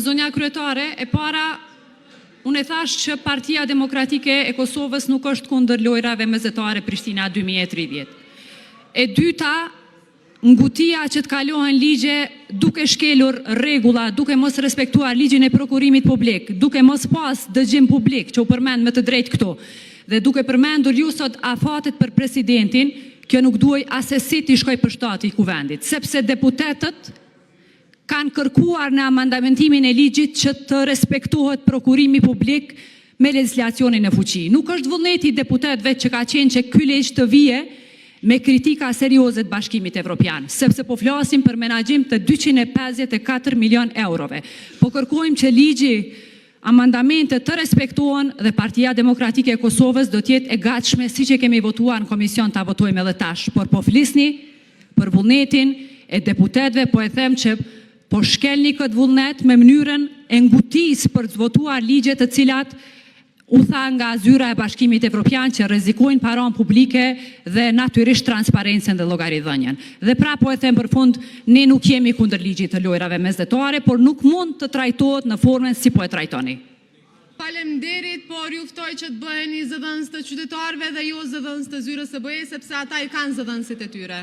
zonja kryetare, e para, unë e thash që Partia Demokratike e Kosovës nuk është kundër lojrave mesetare Prishtina 2030. E dyta, ngutia që të kalohen ligje duke shkelur regula, duke mos respektuar ligjin e prokurimit publik, duke mos pas dëgjim publik, që u përmend me të drejt këto, dhe duke përmendur ju sot afatet për presidentin, kjo nuk duaj asesi t'i shkoj për shtati i kuvendit, sepse deputetët kanë kërkuar në amandamentimin e ligjit që të respektohet prokurimi publik me legislacionin e fuqi. Nuk është vullneti deputetëve që ka qenë që ky ligj të vije me kritika serioze të Bashkimit Evropian, sepse po flasim për menaxhim të 254 milion eurove. Po kërkojmë që ligji, amandamentet të respektohen dhe Partia Demokratike e Kosovës do t'jetë e gatshme siç e kemi votuar në komision ta votojmë edhe tash. Por po flisni për vullnetin e deputetëve, po e them që po shkelni këtë vullnet me mënyrën e ngutisë për të votuar ligje të cilat u tha nga zyra e Bashkimit Evropian që rrezikojnë paranë publike dhe natyrisht transparencën dhe llogaridhënien. Dhe pra po e them për fund, ne nuk jemi kundër ligjit të lojrave mesdhetare, por nuk mund të trajtohet në formën si po e trajtoni. Faleminderit, por ju ftoj që të bëheni zëdhënës të qytetarëve dhe jo zëdhënës të zyrës së BE-s, sepse ata i kanë zëdhënësit e tyre.